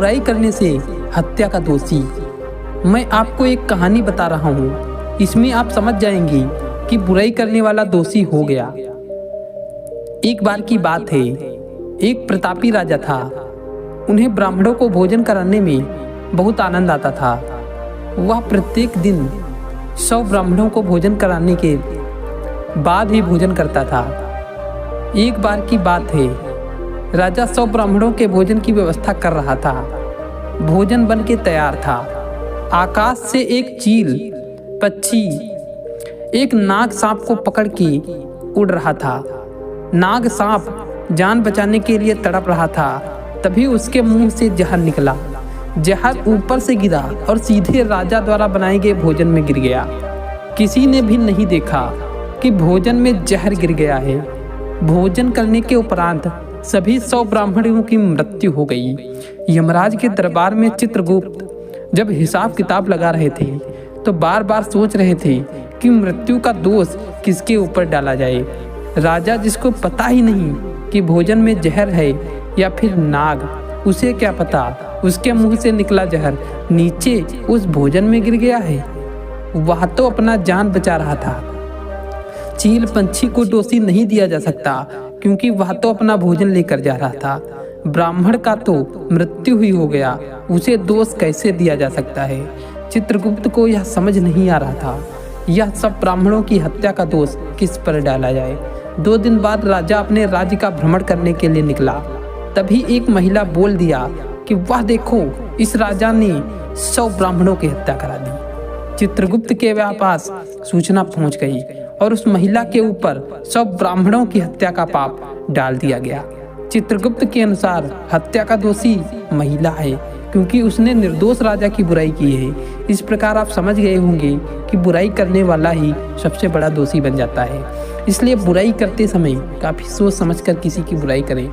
बुराई करने से हत्या का दोषी। मैं आपको एक कहानी बता रहा हूँ, इसमें आप समझ जाएंगे कि बुराई करने वाला दोषी हो गया। एक बार की बात है, एक प्रतापी राजा था। उन्हें ब्राह्मणों को भोजन कराने में बहुत आनंद आता था। वह प्रत्येक दिन 100 ब्राह्मणों को भोजन कराने के बाद ही भोजन करता था। एक बार की बात है, राजा 100 ब्राह्मणों के भोजन की व्यवस्था कर रहा था। भोजन बन के तैयार था। आकाश से एक चील पक्षी एक नाग सांप को पकड़ के उड़ रहा था। नाग सांप जान बचाने के लिए तड़प रहा था। तभी उसके मुंह से जहर निकला। जहर ऊपर से गिरा और सीधे राजा द्वारा बनाए गए भोजन में गिर गया। किसी ने भी नहीं देखा कि भोजन में जहर गिर गया है। भोजन करने के उपरांत सभी 100 ब्राह्मणों की मृत्यु हो गई। यमराज के दरबार में चित्रगुप्त जब हिसाब किताब लगा रहे थे तो बार बार सोच रहे थे कि मृत्यु का दोष किसके ऊपर डाला जाए। राजा, जिसको पता ही नहीं कि भोजन में जहर है या फिर नाग, उसे क्या पता उसके मुंह से निकला जहर नीचे उस भोजन में गिर गया है। वह तो अपना जान बचा रहा था। चील पंछी को दोषी नहीं दिया जा सकता क्योंकि वह तो अपना भोजन लेकर जा रहा था। ब्राह्मण का तो मृत्यु ही हो गया, उसे दोष कैसे दिया जा सकता है। चित्रगुप्त को यह समझ नहीं आ रहा था, यह सब ब्राह्मणों की हत्या का दोष किस पर डाला जाए। 2 दिन बाद राजा अपने राज्य का भ्रमण करने के लिए निकला। तभी एक महिला बोल दिया कि वाह देखो, इस राजा ने 100 ब्राह्मणों की हत्या करा दी। चित्रगुप्त के पास सूचना पहुंच गई और उस महिला के ऊपर 100 ब्राह्मणों की हत्या का पाप डाल दिया गया। चित्रगुप्त के अनुसार हत्या का दोषी महिला है क्योंकि उसने निर्दोष राजा की बुराई की है। इस प्रकार आप समझ गए होंगे कि बुराई करने वाला ही सबसे बड़ा दोषी बन जाता है। इसलिए बुराई करते समय काफ़ी सोच समझकर किसी की बुराई करें।